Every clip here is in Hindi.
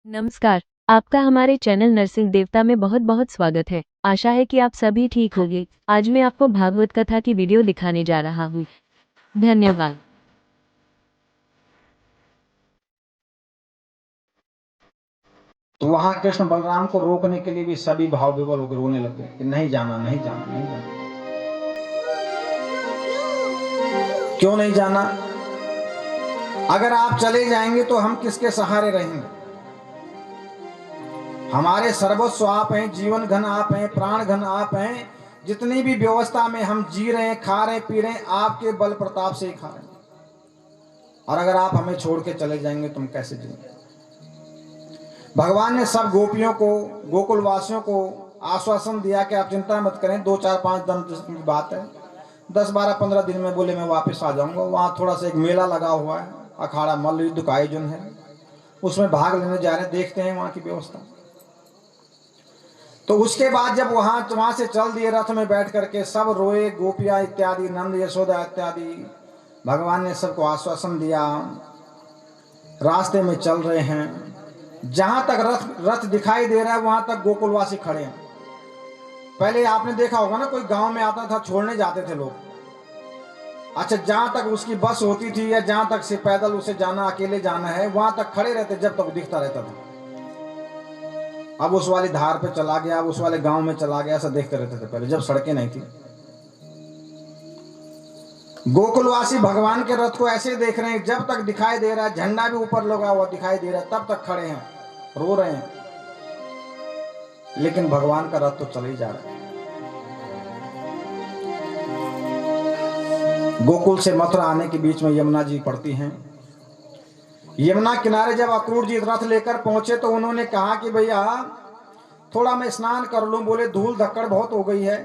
नमस्कार। आपका हमारे चैनल नरसिंह देवता में बहुत बहुत स्वागत है। आशा है कि आप सभी ठीक होंगे। आज मैं आपको भागवत कथा की वीडियो दिखाने जा रहा हूँ। धन्यवाद। तो वहां कृष्ण बलराम को रोकने के लिए भी सभी भाव विवल होकर रोने लगे कि नहीं जाना, नहीं जाना, नहीं जाना। क्यों नहीं जाना? अगर आप चले जाएंगे तो हम किसके सहारे रहेंगे? हमारे सर्वस्व आप हैं, जीवन घन आप हैं, प्राण घन आप हैं। जितनी भी व्यवस्था में हम जी रहे हैं, खा रहे हैं, पी रहे हैं, आपके बल प्रताप से ही खा रहे हैं। और अगर आप हमें छोड़ के चले जाएंगे तो हम कैसे जिएंगे? भगवान ने सब गोपियों को, गोकुल वासियों को आश्वासन दिया कि आप चिंता मत करें, 2 4 5 दिन की बात है, 10 12 15 दिन में बोले मैं वापस आ जाऊंगा। वहाँ थोड़ा सा एक मेला लगा हुआ है, अखाड़ा मल्ल युद्ध का आयोजन है, उसमें भाग लेने जा रहे हैं, देखते हैं वहाँ की व्यवस्था। तो उसके बाद जब वहाँ से चल दिए रथ में बैठ करके, सब रोए, गोपियाँ इत्यादि, नंद यशोदा इत्यादि। भगवान ने सबको आश्वासन दिया, रास्ते में चल रहे हैं। जहां तक रथ दिखाई दे रहा है वहां तक गोकुलवासी खड़े हैं। पहले आपने देखा होगा ना, कोई गांव में आता था, छोड़ने जाते थे लोग। अच्छा, जहां तक उसकी बस होती थी या जहां तक से पैदल उसे जाना, अकेले जाना है, वहां तक खड़े रहते जब तक दिखता रहता था। अब उस वाली धार पे चला गया, अब उस वाले गांव में चला गया, ऐसा देखते रहते थे पहले जब सड़कें नहीं थी। गोकुलवासी भगवान के रथ को ऐसे देख रहे हैं, जब तक दिखाई दे रहा है, झंडा भी ऊपर लगा हुआ दिखाई दे रहा है, तब तक खड़े हैं, रो रहे हैं। लेकिन भगवान का रथ तो चल ही जा रहा है। गोकुल से मथुरा आने के बीच में यमुना जी पड़ती हैं। यमुना किनारे जब अक्रूर जी रथ लेकर पहुंचे तो उन्होंने कहा कि भैया थोड़ा मैं स्नान कर लूं। बोले धूल धक्कड़ बहुत हो गई है।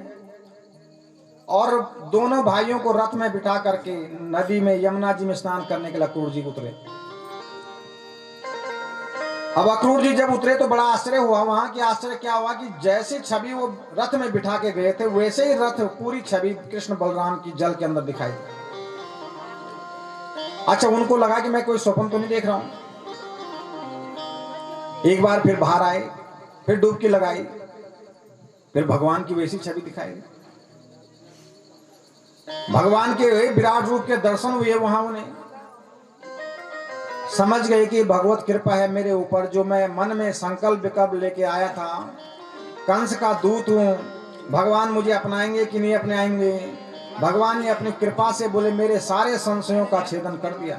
और दोनों भाइयों को रथ में बिठा करके नदी में, यमुना जी में स्नान करने के लिए अक्रूर जी उतरे। अब अक्रूर जी जब उतरे तो बड़ा आश्चर्य हुआ। वहां की आश्चर्य क्या हुआ कि जैसी छवि वो रथ में बिठा के गए थे, वैसे ही रथ, पूरी छवि कृष्ण बलराम की जल के अंदर दिखाई दी। अच्छा, उनको लगा कि मैं कोई स्वप्न तो नहीं देख रहा हूं। एक बार फिर बाहर आए, फिर डुबकी लगाई, फिर भगवान की वैसी छवि दिखाई दी। भगवान के विराट रूप के दर्शन हुए वहां। उन्हें समझ गए कि भगवत कृपा है मेरे ऊपर, जो मैं मन में संकल्प विकल्प लेके आया था, कंस का दूत हूं, भगवान मुझे अपनाएंगे कि नहीं अपनाएंगे। भगवान ने अपनी कृपा से बोले मेरे सारे संशयों का छेदन कर दिया।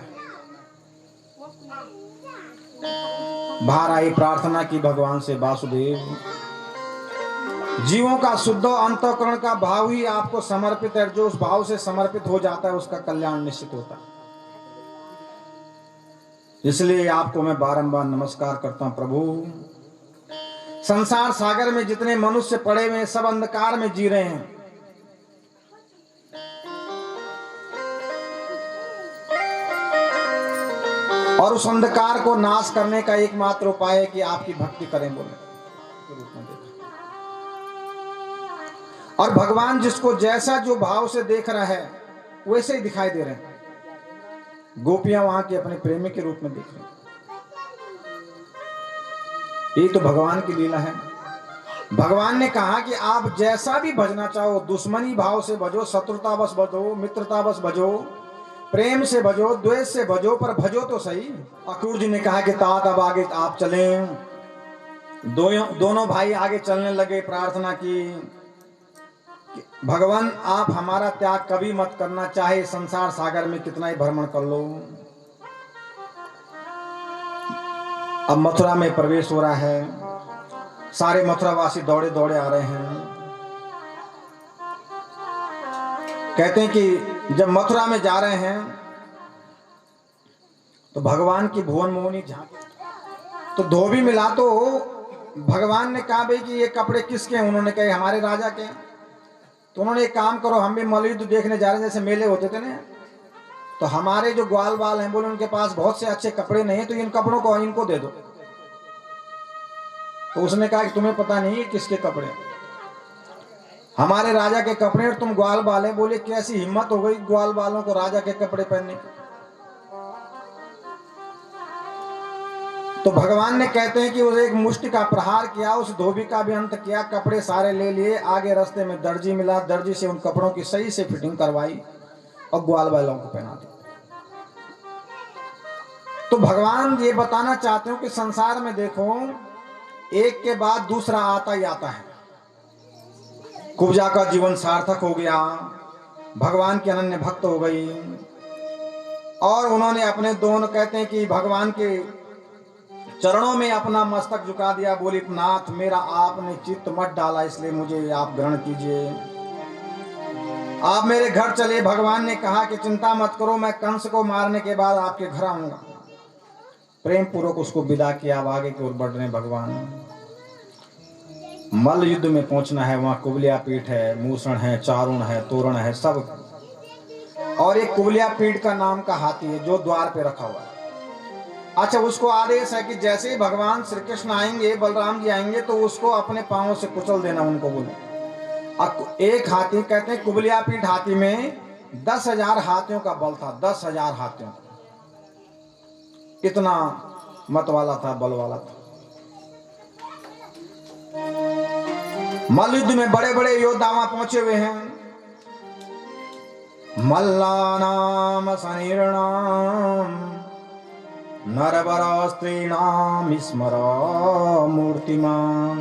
बाहर आई, प्रार्थना की भगवान से, वासुदेव जीवों का शुद्ध अंतःकरण का भाव ही आपको समर्पित है। जो उस भाव से समर्पित हो जाता है उसका कल्याण निश्चित होता है। इसलिए आपको मैं बारंबार नमस्कार करता हूं प्रभु। संसार सागर में जितने मनुष्य पड़े हुए सब अंधकार में जी रहे हैं। और उस अंधकार को नाश करने का एकमात्र उपाय है कि आपकी भक्ति करें। बोले और भगवान जिसको जैसा जो भाव से देख रहा है वैसे ही दिखाई दे रहे हैं। गोपियां वहां के अपने प्रेमी के रूप में देख रही हैं। ये तो भगवान की लीला है। भगवान ने कहा कि आप जैसा भी भजना चाहो, दुश्मनी भाव से भजो, शत्रुता बस भजो, मित्रता बस भजो, प्रेम से भजो, द्वेष से भजो, पर भजो तो सही। अक्रूर जी ने कहा कि तात अब आगे आप चलें। दोनों भाई आगे चलने लगे। प्रार्थना की, भगवान आप हमारा त्याग कभी मत करना, चाहे संसार सागर में कितना ही भ्रमण कर लो। अब मथुरा में प्रवेश हो रहा है। सारे मथुरावासी दौड़े दौड़े आ रहे हैं। कहते हैं कि जब मथुरा में जा रहे हैं तो भगवान की भुवन मोहिनी झांकी, तो धोबी मिला। तो भगवान ने कहा भाई कि ये कपड़े किसके हैं? उन्होंने कहा हमारे राजा के। तो उन्होंने एक काम करो, हम भी मल्लयुद्ध देखने जा रहे हैं, जैसे मेले होते थे ना, तो हमारे जो ग्वाल बाल हैं, बोले उनके पास बहुत से अच्छे कपड़े नहीं है, तो इन कपड़ों को इनको दे दो। तो उसने कहा कि तुम्हें पता नहीं है किसके कपड़े, हमारे राजा के कपड़े, और तुम ग्वाल बाल है। बोले कैसी हिम्मत हो गई ग्वाल बालों को राजा के कपड़े पहनने की? तो भगवान ने कहते हैं कि उस एक मुष्टि का प्रहार किया, उस धोबी का भी अंत किया, कपड़े सारे ले लिए, आगे रास्ते में दर्जी मिला, दर्जी से उन कपड़ों की सही से फिटिंग करवाई और ग्वाल बैलों को पहना दी। तो भगवान ये बताना चाहते हो कि संसार में देखो एक के बाद दूसरा आता ही आता है। कुब्जा का जीवन सार्थक हो गया, भगवान की अनन्य भक्त हो गई और उन्होंने अपने दोनों कहते हैं कि भगवान के चरणों में अपना मस्तक झुका दिया, बोली नाथ मेरा आपने चित्त मत डाला, इसलिए मुझे आप ग्रहण कीजिए, आप मेरे घर चले। भगवान ने कहा कि चिंता मत करो, मैं कंस को मारने के बाद आपके घर आऊंगा। प्रेम पूर्वक उसको विदा किया, अब आगे की ओर बढ़ रहे भगवान। मल्ल युद्ध में पहुंचना है, वहां कुबलिया पीठ है, मूषण है, चारुण है, तोरण है, सब। और एक कुबलिया पीठ का नाम का हाथी है जो द्वार पे रखा हुआ है। अच्छा, उसको आदेश है कि जैसे ही भगवान श्री कृष्ण आएंगे, बलराम जी आएंगे, तो उसको अपने पांवों से कुचल देना, उनको बोले। अब एक हाथी, कहते हैं कुबलिया पीठ हाथी में 10,000 हाथियों का बल था, 10,000 हाथियों, इतना मत वाला था, बल वाला था। मल्ल युद्ध में बड़े बड़े योद्धा वहां पहुंचे हुए हैं। मल्लानाम सनीर्णाम नरवर स्त्रीणाम स्मर मूर्तिमान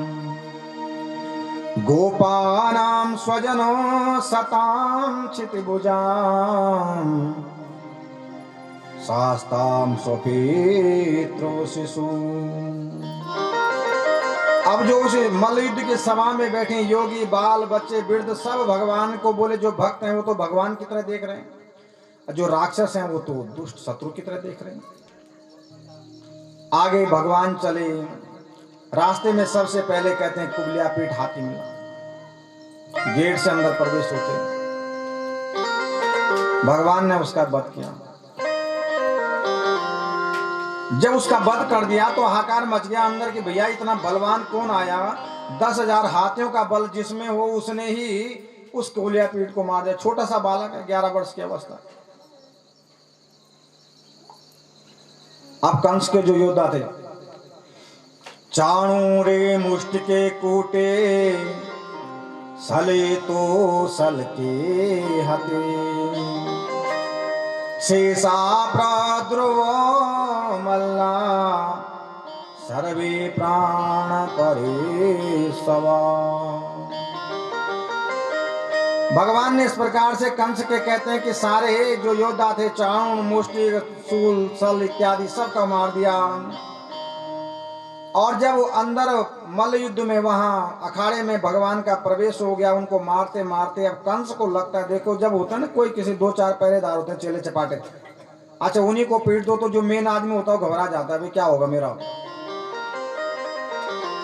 गोपानाम स्वजनो सताम क्षितिभुजाम शास्ताम स्वपित्रो शिशु। अब जो उस मल्ल युद्ध के सभा में बैठे योगी, बाल बच्चे, वृद्ध, सब भगवान को बोले। जो भक्त हैं वो तो भगवान की तरह देख रहे हैं, जो राक्षस हैं वो तो दुष्ट शत्रु की तरह देख रहे हैं। आगे भगवान चले, रास्ते में सबसे पहले कहते हैं कुबलिया पीठ हाथी मिला, गेट से अंदर प्रवेश होते भगवान ने उसका वध किया। जब उसका वध कर दिया तो हाहाकार मच गया अंदर कि भैया इतना बलवान कौन आया, 10,000 हाथियों का बल जिसमें हो, उसने ही उस कुबलिया पीठ को मार दिया। छोटा सा बालक है, 11 वर्ष की अवस्था। अब कंस के जो योद्धा थे, चाणूरे मुष्ट के कूटे सले तो सल के हते शेषा प्राद्रुव मल्ला सर्वे प्राण परे सवा। भगवान ने इस प्रकार से कंस के कहते हैं कि सारे जो योद्धा थे, चाण मुष्टि शूल सल इत्यादि सबका मार दिया। और जब अंदर मल्ल युद्ध में वहां अखाड़े में भगवान का प्रवेश हो गया, उनको मारते मारते अब कंस को लगता है, देखो जब होता है ना कोई किसी 2-4 पहरेदार होते हैं चेले चपाटे, अच्छा उन्हीं को पीट दो तो जो मेन आदमी होता है वो घबरा जाता है, भाई क्या होगा मेरा।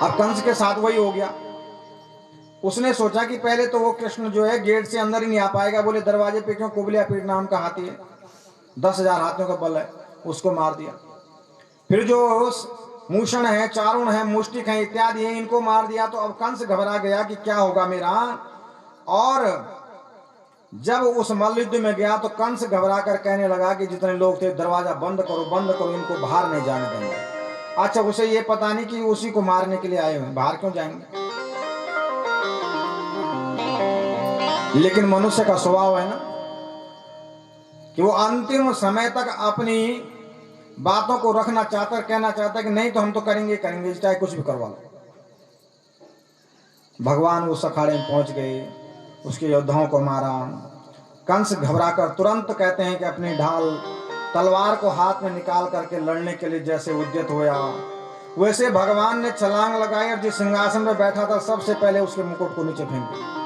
अब कंस के साथ वही हो गया। उसने सोचा कि पहले तो वो कृष्ण जो है गेट से अंदर ही नहीं आ पाएगा, बोले दरवाजे पे क्यों, कुबलिया पीठ नाम का हाथी है, 10,000 हाथियों का बल है, उसको मार दिया। फिर जो मूषण है, चारुण है, मुष्टिक है इत्यादि है, इनको मार दिया। तो अब कंस घबरा गया कि क्या होगा मेरा। और जब उस मल्ल युद्ध में गया तो कंस घबरा कर कहने लगा कि जितने लोग थे दरवाजा बंद करो, बंद करो, इनको बाहर नहीं जाने देंगे। अच्छा, उसे ये पता नहीं कि उसी को मारने के लिए आए हुए, बाहर क्यों जाएंगे। लेकिन मनुष्य का स्वभाव है ना कि वो अंतिम समय तक अपनी बातों को रखना चाहता है, कहना चाहता है कि नहीं तो हम तो करेंगे करेंगे, चाहे कुछ भी करवा लो। भगवान उस अखाड़े में पहुंच गए, उसके योद्धाओं को मारा। कंस घबराकर तुरंत कहते हैं कि अपनी ढाल तलवार को हाथ में निकाल करके लड़ने के लिए जैसे उद्यत हुआ, वैसे भगवान ने छलांग लगाई और जिस सिंहासन में बैठा था सबसे पहले उसके मुकुट को नीचे फेंक दिया।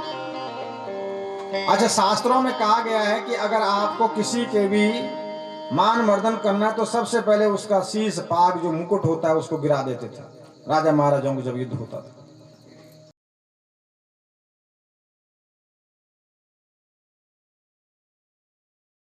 अच्छा, शास्त्रों में कहा गया है कि अगर आपको किसी के भी मान मर्दन करना है तो सबसे पहले उसका शीश, पाग जो मुकुट होता है उसको गिरा देते थे राजा महाराजाओं को जब युद्ध होता था।